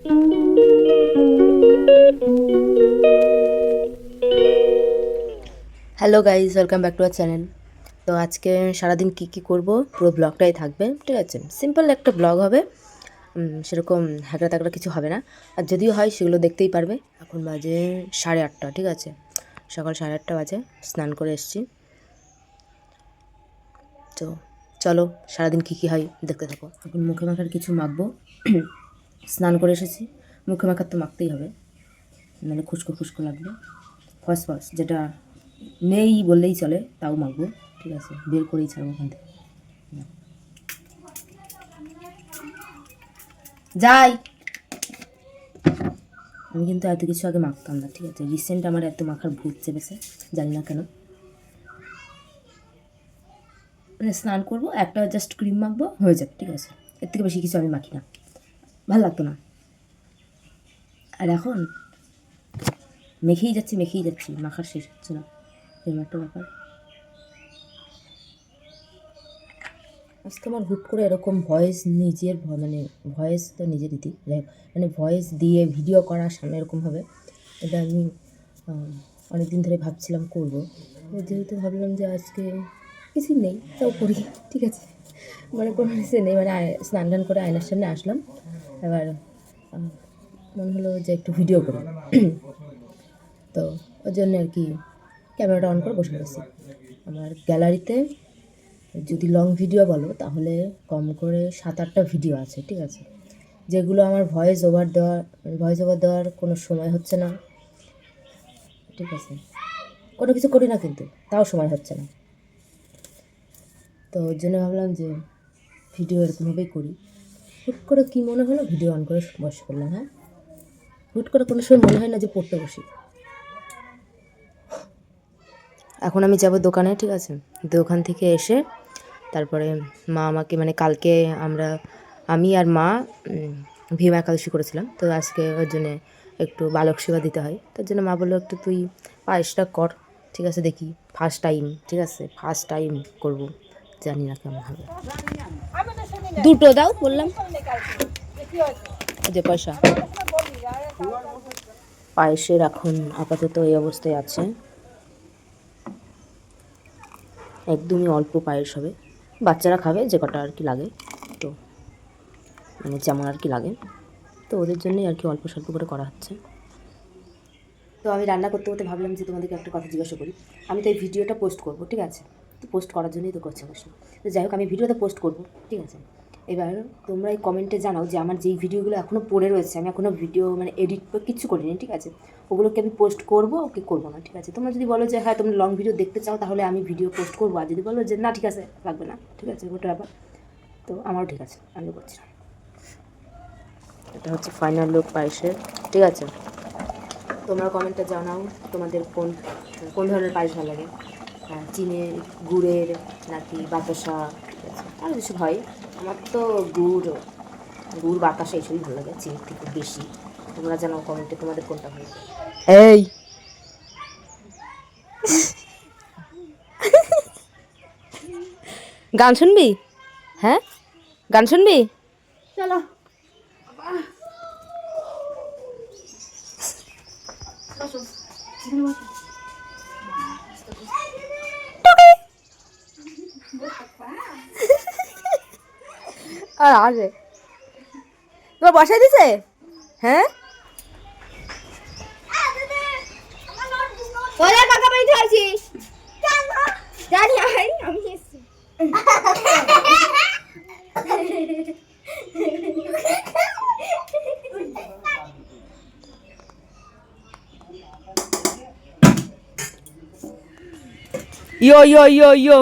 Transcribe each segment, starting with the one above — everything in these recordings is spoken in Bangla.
Hello guys, welcome back to our channel. তো আজকে সারাদিন কী করব পুরো ব্লগটাই থাকবে, ঠিক আছে? সিম্পল একটা ব্লগ হবে, সেরকম হ্যাকড়া তাকড়া কিছু হবে না। আর যদিও হয় সেগুলো দেখতেই পারবে। এখন বাজে 8:30, ঠিক আছে? সকাল 8:30 বাজে, স্নান করে এসেছি। তো চলো সারাদিন কী হয় দেখতে থাকো। এখন মুখে মাখার কিছু মাখবো। স্নান করে এসেছি, মুখে মাখার তো মাখতেই হবে, নাহলে খুশকো খুশকো লাগবে। ফসফস যেটা নেই বললেই চলে, তাও মাখবো, ঠিক আছে? বের করেই ছাড়বো ওখান থেকে। যাই, আমি কিন্তু এত কিছু আগে মাখতাম না, ঠিক আছে? রিসেন্ট আমার এত মাখার ভূত চেপেছে, জানি না কেন। মানে স্নান করবো, একটা জাস্ট ক্রিম মাখবো, হয়ে যাবে, ঠিক আছে? এর থেকে বেশি কিছু আমি মাখি না, ভালো লাগতো না। আর এখন মেখেই যাচ্ছি, মাখার শেষ হচ্ছে না, এরকম একটা ব্যাপার। আজকে আমার হুট করে এরকম ভয়েস নিজের মানে ভয়েস তো নিজের দিই, মানে ভয়েস দিয়ে ভিডিও করার সামনে এরকম হবে, এটা আমি অনেক দিন ধরে ভাবছিলাম করবো। যেহেতু ভাবলাম যে আজকে কিছু নেই, তাও করি, ঠিক আছে? মানে কোনো কিছু নেই, মানে স্নান টান করে আয়নার সামনে আসলাম, এবার মনে হলো যে একটু ভিডিও করি। তো ওর জন্য আর কি ক্যামেরাটা অন করে বসে পড়েছি। আমার গ্যালারিতে যদি লং ভিডিও বলো তাহলে কম করে 7-8টা ভিডিও আছে, ঠিক আছে? যেগুলো আমার ভয়েস ওভার দেওয়ার কোনো সময় হচ্ছে না, ঠিক আছে? কোনো কিছু করি না কিন্তু তাও সময় হচ্ছে না। তো ওর জন্য ভাবলাম যে ভিডিও এরকমভাবেই করি। হুট করে কী মনে হলো, ভিডিও অন করে বসে পড়লাম। হ্যাঁ, হুট করে কোনো সময় মনে হয় না যে পড়তে বসি। এখন আমি যাব দোকানে, ঠিক আছে? দোকান থেকে এসে তারপরে মা আমাকে, মানে কালকে আমি আর মা ভীম একাদশী করেছিলাম, তো আজকে ওর জন্যে একটু বালক সেবা দিতে হয়। তার জন্য মা বললো একটু তুই পায়েসটা কর, ঠিক আছে? দেখি, ফার্স্ট টাইম, ঠিক আছে? ফার্স্ট টাইম করবো, জানি না কেমন হবে। দুটো দাও বললাম, যে পয়সা। পায়েসের এখন আপাতত এই অবস্থায় আছে, একদমই অল্প পায়েস হবে, বাচ্চারা খাবে যে কটা আর কি লাগে, তো মানে যেমন আর কি লাগে, তো ওদের জন্যই আর কি অল্প স্বল্প করে করা হচ্ছে। তো আমি রান্না করতে করতে ভাবলাম যে তোমাদেরকে একটা কথা জিজ্ঞাসা করি। আমি তো এই ভিডিওটা পোস্ট করব, ঠিক আছে? তো পোস্ট করার জন্যই তো করছি অবশ্য। তো যাই হোক, আমি ভিডিওটা পোস্ট করব, ঠিক আছে? এবার তোমরা এই কমেন্টে জানাও যে আমার যেই ভিডিওগুলো এখনও পড়ে রয়েছে, আমি এখনও ভিডিও মানে এডিট কিচ্ছু করিনি, ঠিক আছে? ওগুলোকে আমি পোস্ট করবো কি করবো না, ঠিক আছে? তোমরা যদি বলো যে হ্যাঁ তোমরা লং ভিডিও দেখতে চাও, তাহলে আমি ভিডিও পোস্ট করবো। আর যদি বলো যে না ঠিক আছে, লাগবে না, ঠিক আছে, ওটা ব্যাপার, তো আমারও ঠিক আছে, আমি করছি না। এটা হচ্ছে ফাইনাল লুক পায়েসের, ঠিক আছে? তোমরা কমেন্টে জানাও তোমাদের কোন কোন ধরনের পায়েস ভালো লাগে, চিনির, গুড়ের নাকি বাতাসা, ঠিক আছে? আর কিছু হয়, আমার তো গুড় বাতাসা এইসবই ভালো লাগে, চিনির থেকে বেশি। তোমরা জানাও কমেন্টে তোমাদের কোনটা ভালো লাগে। এই গান শুনবি? হ্যাঁ, গান শুনবি? চলো। আর আসবে, তোমার বসাই দিছে? হ্যাঁ, তোদের কাকা বাড়ি খাইছিস? জানি আমি এসেছি। ইয়ো ইয়ো ইয়ো ইয়ো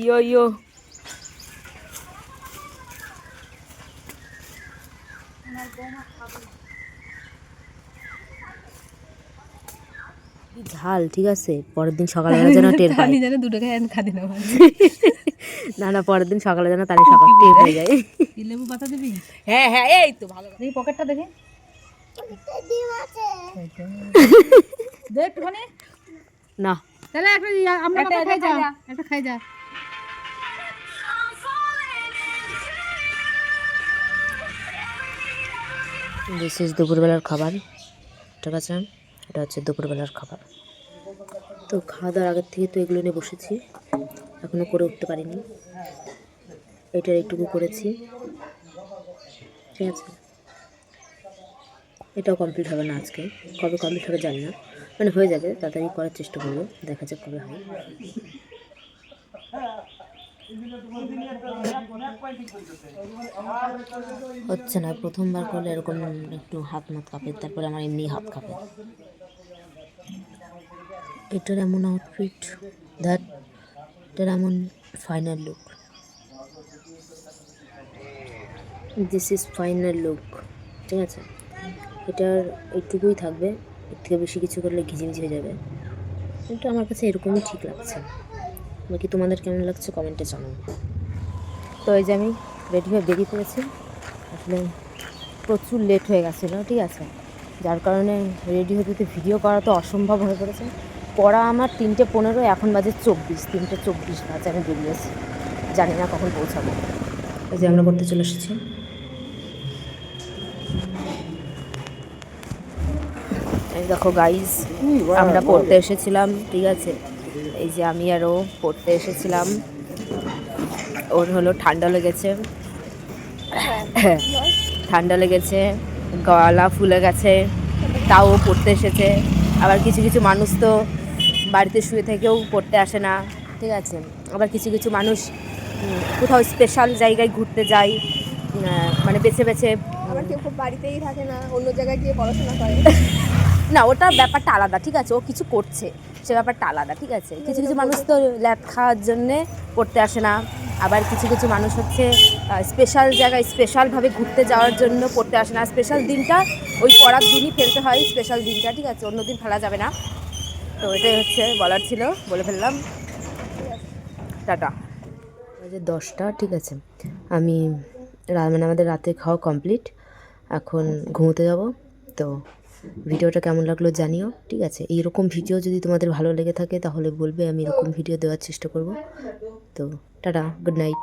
ইয়ো ইয়ো, ঝাল, ঠিক আছে? পরের দিন সকালবেলা যেন টের পাই, দুটো খাদি না না, পরের দিন সকালে যেন তাহলে সকাল টের হয়ে যায়। লেবু পাতা দিবি? হ্যাঁ হ্যাঁ, এই তো ভালো, দেখি পকেটটা দেখে দে একটুখানি না, তাহলে আমরা খাই যা, একটা খাই যা। দিস ইজ দুপুরবেলার খাবার, ঠিক আছে? এটা হচ্ছে দুপুরবেলার খাবার। তো খাওয়া দাওয়ার আগের থেকে তো এগুলো নিয়ে বসেছি, এখনও করে উঠতে পারিনি। এটার এইটুকু করেছি, ঠিক আছে? এটাও কমপ্লিট হবে না আজকে, কবে কমপ্লিট হবে জানি না, মানে হয়ে যাবে, তাড়াতাড়ি করার চেষ্টা করবো, দেখা যাক কবে হয়। হচ্ছে না, প্রথমবার করলে এরকম একটু হাত মাত কাঁপে, তারপরে আমার এমনি হাত কাঁপে। এটার এমন আউটফিট, এটার এমন final look, this is final look, ঠিক আছে? এটার এইটুকুই থাকবে, এর থেকে বেশি কিছু করলে ঘিজিমিজি হয়ে যাবে। এটা আমার কাছে এরকমই ঠিক লাগছে, বাকি তোমাদের কেমন লাগছে কমেন্টে জানাও। তো এই যে আমি রেডি হয়ে বেরিয়ে পড়েছি, আসলে প্রচুর লেট হয়ে গেছিলো, ঠিক আছে? যার কারণে রেডি হতে ভিডিও করা তো অসম্ভব হয়ে পড়েছে। পড়া আমার 3:15, এখন বাজে 3:24 বাজে, আমি বেরিয়েছি, জানি না কখন পৌঁছাবো। এই যে আমরা পড়তে চলে এসেছি। এই দেখো গাইজ, আমরা পড়তে এসেছিলাম, ঠিক আছে? এই যে আমি আরও পড়তে এসেছিলাম, ওর হলো ঠান্ডা লেগেছে, গলা ফুলে গেছে, তাও পড়তে এসেছে। আবার কিছু কিছু মানুষ তো বাড়িতে শুয়ে থেকেও পড়তে আসে না, ঠিক আছে? আবার কিছু কিছু মানুষ কোথাও স্পেশাল জায়গায় ঘুরতে যায়, মানে বেছে বেছে, আবার কেউ খুব বাড়িতেই থাকে না, অন্য জায়গায় গিয়ে পড়াশোনা করে। না, ওটা ব্যাপারটা আলাদা, ঠিক আছে? ও কিছু করছে, সে ব্যাপারটা আলাদা, ঠিক আছে? কিছু কিছু মানুষ তো ল্যাদ খাওয়ার জন্যে পড়তে আসে না, আবার কিছু কিছু মানুষ হচ্ছে স্পেশাল জায়গায় স্পেশালভাবে ঘুরতে যাওয়ার জন্য পড়তে আসে না। স্পেশাল দিনটা ওই পড়ার দিনই ফেলতে হয়, স্পেশাল দিনটা, ঠিক আছে? অন্য দিন ফেলা যাবে না। তো এটাই হচ্ছে বলার ছিল, বলে ফেললাম। টাটা। বাজে 10টা, ঠিক আছে? আমি মানে আমাদের রাতে খাওয়া কমপ্লিট, এখন ঘুমোতে যাব। তো ভিডিওটা কেমন লাগলো জানিও, ঠিক আছে? এইরকম ভিডিও যদি তোমাদের ভালো লেগে থাকে তাহলে বলবে, আমি এরকম ভিডিও দেওয়ার চেষ্টা করব। তো টাটা, গুড নাইট।